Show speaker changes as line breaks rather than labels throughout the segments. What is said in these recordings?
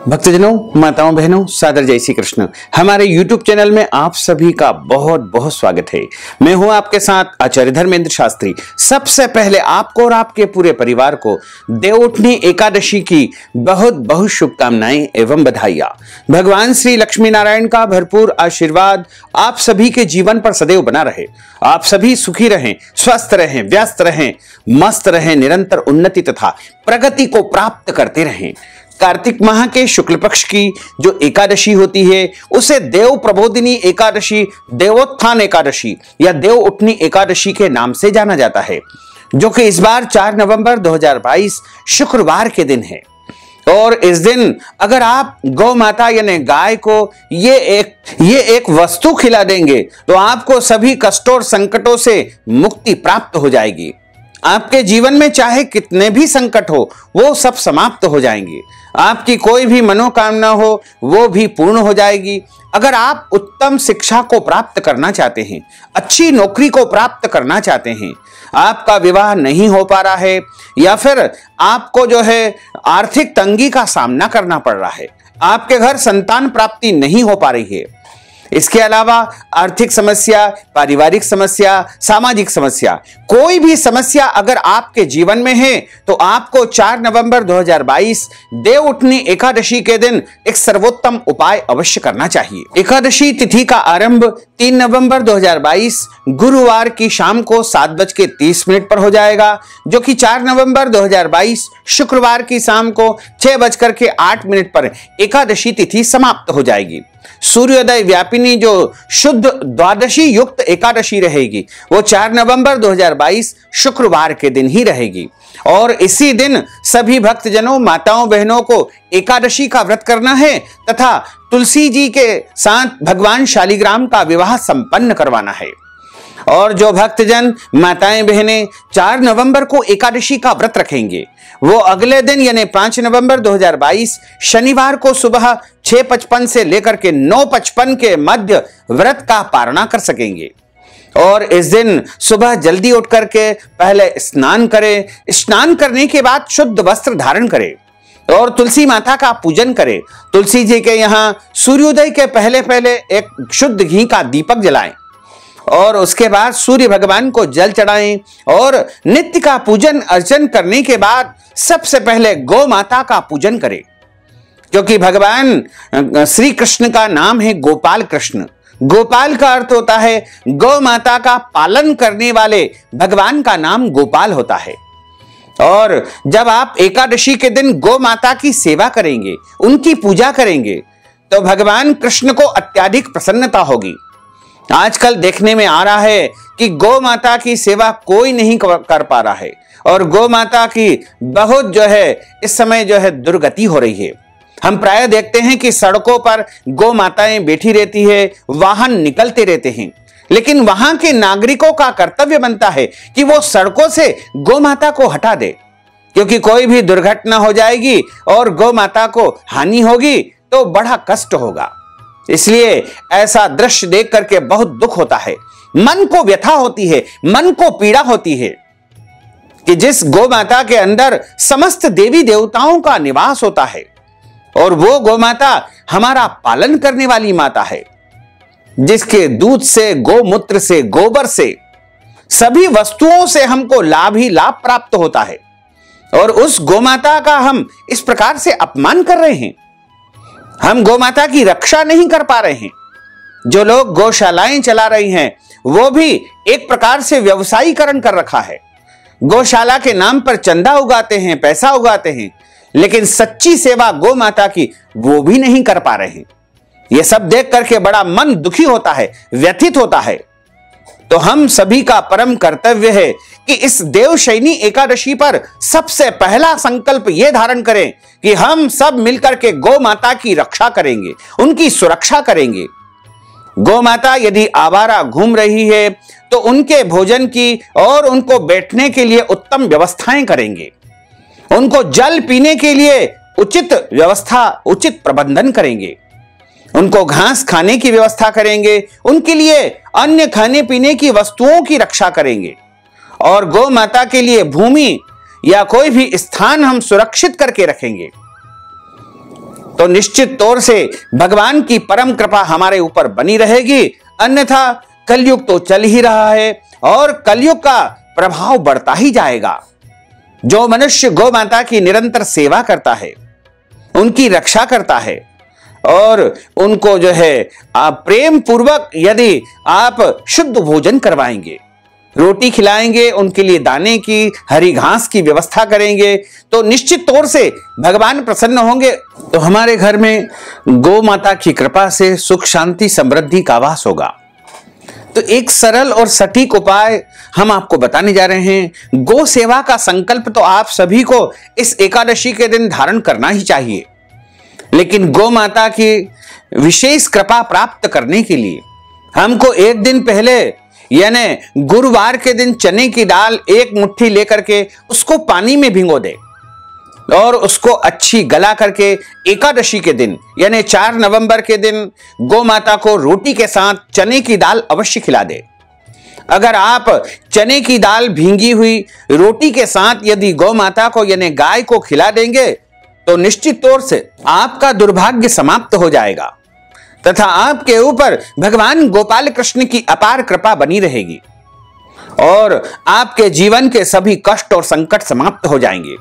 भक्तजनों, माताओं, बहनों, सादर जय श्री कृष्ण। हमारे YouTube चैनल में आप सभी का बहुत बहुत स्वागत है। मैं हूं आपके साथ आचार्य धर्मेंद्र शास्त्री। सबसे पहले आपको और आपके पूरे परिवार को देवउठनी एकादशी की बहुत बहुत शुभकामनाएं एवं बधाइयां। भगवान श्री लक्ष्मी नारायण का भरपूर आशीर्वाद आप सभी के जीवन पर सदैव बना रहे। आप सभी सुखी रहें, स्वस्थ रहें, व्यस्त रहें, मस्त रहें, निरंतर उन्नति तथा प्रगति को प्राप्त करते रहें। कार्तिक माह के शुक्ल पक्ष की जो एकादशी होती है उसे देव प्रबोधिनी एकादशी, देवोत्थान एकादशी या देव उठनी एकादशी के नाम से जाना जाता है, जो कि इस बार 4 नवंबर 2022 शुक्रवार के दिन है। और इस दिन अगर आप गौ माता यानी गाय को ये एक वस्तु खिला देंगे तो आपको सभी कष्टों और संकटों से मुक्ति प्राप्त हो जाएगी। आपके जीवन में चाहे कितने भी संकट हो वो सब समाप्त हो जाएंगे। आपकी कोई भी मनोकामना हो वो भी पूर्ण हो जाएगी। अगर आप उत्तम शिक्षा को प्राप्त करना चाहते हैं, अच्छी नौकरी को प्राप्त करना चाहते हैं, आपका विवाह नहीं हो पा रहा है या फिर आपको जो है आर्थिक तंगी का सामना करना पड़ रहा है, आपके घर संतान प्राप्ति नहीं हो पा रही है, इसके अलावा आर्थिक समस्या, पारिवारिक समस्या, सामाजिक समस्या, कोई भी समस्या अगर आपके जीवन में है तो आपको 4 नवंबर 2022 देव उठनी एकादशी के दिन एक सर्वोत्तम उपाय अवश्य करना चाहिए। एकादशी तिथि का आरंभ 3 नवंबर 2022 गुरुवार की शाम को 7:30 पर हो जाएगा, जो कि 4 नवंबर 2022 शुक्रवार की शाम को 6:08 पर एकादशी तिथि समाप्त हो जाएगी। सूर्योदय व्यापिनी जो शुद्ध द्वादशी युक्त एकादशी रहेगी वो 4 नवंबर 2022 शुक्रवार के दिन ही रहेगी। और इसी दिन सभी भक्तजनों, माताओं, बहनों को एकादशी का व्रत करना है तथा तुलसी जी के साथ भगवान शालिग्राम का विवाह संपन्न करवाना है। और जो भक्तजन, माताएं, बहनें 4 नवंबर को एकादशी का व्रत रखेंगे वो अगले दिन यानी 5 नवंबर 2022 शनिवार को सुबह 6:55 से लेकर के 9:55 के मध्य व्रत का पारणा कर सकेंगे। और इस दिन सुबह जल्दी उठ करके पहले स्नान करें, स्नान करने के बाद शुद्ध वस्त्र धारण करें और तुलसी माता का पूजन करें। तुलसी जी के यहाँ सूर्योदय के पहले पहले एक शुद्ध घी का दीपक जलाएं और उसके बाद सूर्य भगवान को जल चढ़ाएं और नित्य का पूजन अर्चन करने के बाद सबसे पहले गौ माता का पूजन करें, क्योंकि भगवान श्री कृष्ण का नाम है गोपाल कृष्ण। गोपाल का अर्थ होता है गौ माता का पालन करने वाले भगवान का नाम गोपाल होता है। और जब आप एकादशी के दिन गौ माता की सेवा करेंगे, उनकी पूजा करेंगे, तो भगवान कृष्ण को अत्यधिक प्रसन्नता होगी। आजकल देखने में आ रहा है कि गौ माता की सेवा कोई नहीं कर पा रहा है और गौ माता की बहुत जो है इस समय जो है दुर्गति हो रही है। हम प्राय देखते हैं कि सड़कों पर गौ माताएं बैठी रहती है, वाहन निकलते रहते हैं, लेकिन वहां के नागरिकों का कर्तव्य बनता है कि वो सड़कों से गौ माता को हटा दे, क्योंकि कोई भी दुर्घटना हो जाएगी और गौ माता को हानि होगी तो बड़ा कष्ट होगा। इसलिए ऐसा दृश्य देख करके बहुत दुख होता है, मन को व्यथा होती है, मन को पीड़ा होती है कि जिस गौ माता के अंदर समस्त देवी देवताओं का निवास होता है और वो गौ माता हमारा पालन करने वाली माता है, जिसके दूध से, गोमूत्र से, गोबर से, सभी वस्तुओं से हमको लाभ ही लाभ प्राप्त होता है और उस गौ माता का हम इस प्रकार से अपमान कर रहे हैं। हम गौ माता की रक्षा नहीं कर पा रहे हैं। जो लोग गौशालाएं चला रही हैं वो भी एक प्रकार से व्यवसायीकरण कर रखा है। गौशाला के नाम पर चंदा उगाते हैं, पैसा उगाते हैं, लेकिन सच्ची सेवा गौ माता की वो भी नहीं कर पा रहे हैं। यह सब देख करके बड़ा मन दुखी होता है, व्यथित होता है। तो हम सभी का परम कर्तव्य है कि इस देवशयनी एकादशी पर सबसे पहला संकल्प यह धारण करें कि हम सब मिलकर के गौ माता की रक्षा करेंगे, उनकी सुरक्षा करेंगे। गौ माता यदि आवारा घूम रही है तो उनके भोजन की और उनको बैठने के लिए उत्तम व्यवस्थाएं करेंगे, उनको जल पीने के लिए उचित व्यवस्था, उचित प्रबंधन करेंगे, उनको घास खाने की व्यवस्था करेंगे, उनके लिए अन्य खाने पीने की वस्तुओं की रक्षा करेंगे और गौ माता के लिए भूमि या कोई भी स्थान हम सुरक्षित करके रखेंगे। तो निश्चित तौर से भगवान की परम कृपा हमारे ऊपर बनी रहेगी। अन्यथा कलयुग तो चल ही रहा है और कलयुग का प्रभाव बढ़ता ही जाएगा। जो मनुष्य गौ माता की निरंतर सेवा करता है, उनकी रक्षा करता है और उनको जो है आप प्रेम पूर्वक यदि आप शुद्ध भोजन करवाएंगे, रोटी खिलाएंगे, उनके लिए दाने की, हरी घास की व्यवस्था करेंगे, तो निश्चित तौर से भगवान प्रसन्न होंगे। तो हमारे घर में गौ माता की कृपा से सुख शांति समृद्धि का वास होगा। तो एक सरल और सटीक उपाय हम आपको बताने जा रहे हैं। गौ सेवा का संकल्प तो आप सभी को इस एकादशी के दिन धारण करना ही चाहिए, लेकिन गौ माता की विशेष कृपा प्राप्त करने के लिए हमको एक दिन पहले यानी गुरुवार के दिन चने की दाल एक मुट्ठी लेकर के उसको पानी में भिगो दे और उसको अच्छी गला करके एकादशी के दिन यानी 4 नवंबर के दिन गौ माता को रोटी के साथ चने की दाल अवश्य खिला दे। अगर आप चने की दाल भींगी हुई रोटी के साथ यदि गौ माता को यानी गाय को खिला देंगे तो निश्चित तौर से आपका दुर्भाग्य समाप्त हो जाएगा तथा आपके ऊपर भगवान गोपाल कृष्ण की अपार कृपा बनी रहेगी और आपके जीवन के सभी कष्ट और संकट समाप्त हो जाएंगे।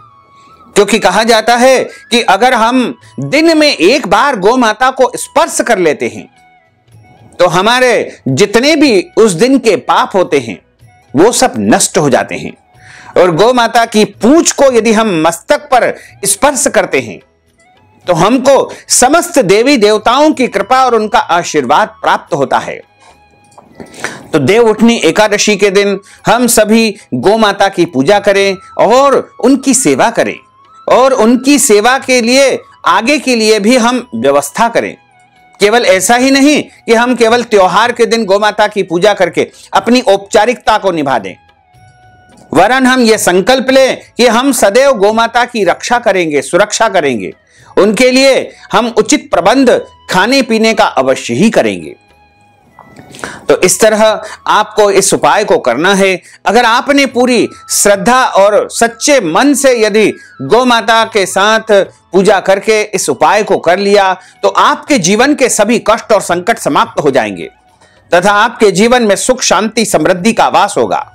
क्योंकि कहा जाता है कि अगर हम दिन में एक बार गौ माता को स्पर्श कर लेते हैं तो हमारे जितने भी उस दिन के पाप होते हैं वो सब नष्ट हो जाते हैं। और गौ माता की पूंछ को यदि हम मस्तक पर स्पर्श करते हैं तो हमको समस्त देवी देवताओं की कृपा और उनका आशीर्वाद प्राप्त होता है। तो देवउठनी एकादशी के दिन हम सभी गौ माता की पूजा करें और उनकी सेवा करें और उनकी सेवा के लिए आगे के लिए भी हम व्यवस्था करें। केवल ऐसा ही नहीं कि हम केवल त्योहार के दिन गौ माता की पूजा करके अपनी औपचारिकता को निभा दें, वरन हम ये संकल्प लें कि हम सदैव गौ माता की रक्षा करेंगे, सुरक्षा करेंगे, उनके लिए हम उचित प्रबंध खाने पीने का अवश्य ही करेंगे। तो इस तरह आपको इस उपाय को करना है। अगर आपने पूरी श्रद्धा और सच्चे मन से यदि गौ माता के साथ पूजा करके इस उपाय को कर लिया तो आपके जीवन के सभी कष्ट और संकट समाप्त हो जाएंगे तथा आपके जीवन में सुख शांति समृद्धि का वास होगा।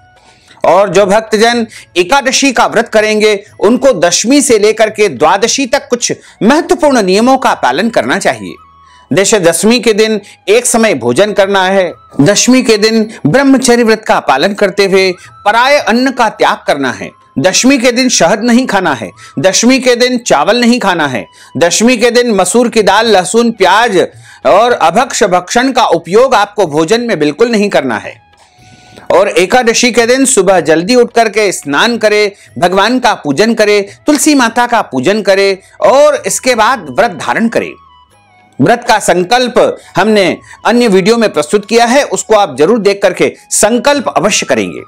और जो भक्तजन एकादशी का व्रत करेंगे उनको दशमी से लेकर के द्वादशी तक कुछ महत्वपूर्ण नियमों का पालन करना चाहिए। जैसे दशमी के दिन एक समय भोजन करना है, दशमी के दिन ब्रह्मचर्य व्रत का पालन करते हुए पराये अन्न का त्याग करना है, दशमी के दिन शहद नहीं खाना है, दशमी के दिन चावल नहीं खाना है, दशमी के दिन मसूर की दाल, लहसुन, प्याज और अभक्ष भक्षण का उपयोग आपको भोजन में बिल्कुल नहीं करना है। और एकादशी के दिन सुबह जल्दी उठ करके स्नान करे, भगवान का पूजन करे, तुलसी माता का पूजन करे और इसके बाद व्रत धारण करे। व्रत का संकल्प हमने अन्य वीडियो में प्रस्तुत किया है, उसको आप जरूर देख करके संकल्प अवश्य करेंगे।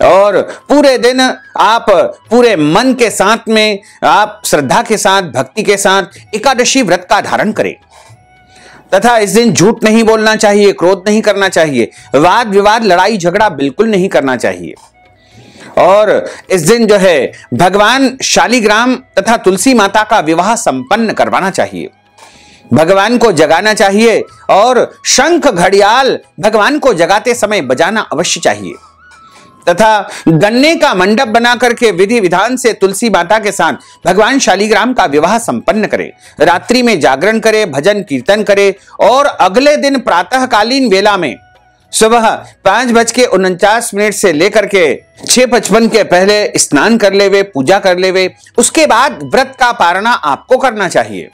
और पूरे दिन आप पूरे मन के साथ में आप श्रद्धा के साथ, भक्ति के साथ एकादशी व्रत का धारण करें तथा इस दिन झूठ नहीं बोलना चाहिए, क्रोध नहीं करना चाहिए, वाद विवाद लड़ाई झगड़ा बिल्कुल नहीं करना चाहिए। और इस दिन जो है भगवान शालिग्राम तथा तुलसी माता का विवाह संपन्न करवाना चाहिए, भगवान को जगाना चाहिए और शंख घड़ियाल भगवान को जगाते समय बजाना अवश्य चाहिए तथा गन्ने का मंडप बना करके विधि विधान से तुलसी माता के साथ भगवान शालिग्राम का विवाह संपन्न करें, रात्रि में जागरण करें, भजन कीर्तन करें और अगले दिन प्रातःकालीन वेला में सुबह 5:49 से लेकर के 6:55 के पहले स्नान कर लेवे, पूजा कर लेवे। उसके बाद व्रत का पारणा आपको करना चाहिए।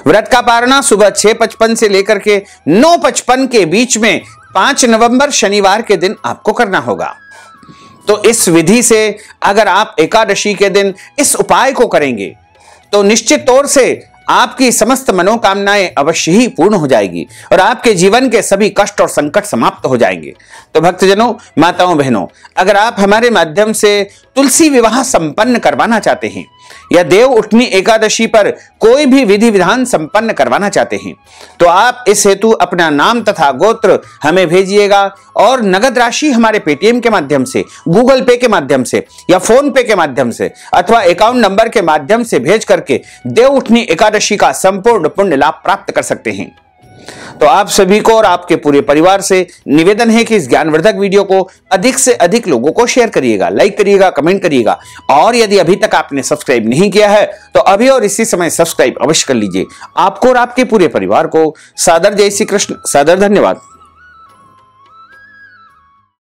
व्रत का पारणा सुबह 6:55 से लेकर के 9:55 के बीच में 5 नवंबर शनिवार के दिन आपको करना होगा। तो इस विधि से अगर आप एकादशी के दिन इस उपाय को करेंगे तो निश्चित तौर से आपकी समस्त मनोकामनाएं अवश्य ही पूर्ण हो जाएगी और आपके जीवन के सभी कष्ट और संकट समाप्त हो जाएंगे। तो भक्तजनों, माताओं, बहनों, अगर आप हमारे माध्यम से तुलसी विवाह संपन्न करवाना चाहते हैं या देव उठनी एकादशी पर कोई भी विधि विधान संपन्न करवाना चाहते हैं तो आप इस हेतु अपना नाम तथा गोत्र हमें भेजिएगा और नगद राशि हमारे पेटीएम के माध्यम से, गूगल पे के माध्यम से या फोन पे के माध्यम से अथवा अकाउंट नंबर के माध्यम से भेज करके देव उठनी एकादशी का संपूर्ण पुण्य लाभ प्राप्त कर सकते हैं। तो आप सभी को और आपके पूरे परिवार से निवेदन है कि इस ज्ञानवर्धक वीडियो को अधिक से अधिक लोगों को शेयर करिएगा, लाइक करिएगा, कमेंट करिएगा और यदि अभी तक आपने सब्सक्राइब नहीं किया है तो अभी और इसी समय सब्सक्राइब अवश्य कर लीजिए। आपको और आपके पूरे परिवार को सादर जय श्री कृष्ण, सादर धन्यवाद।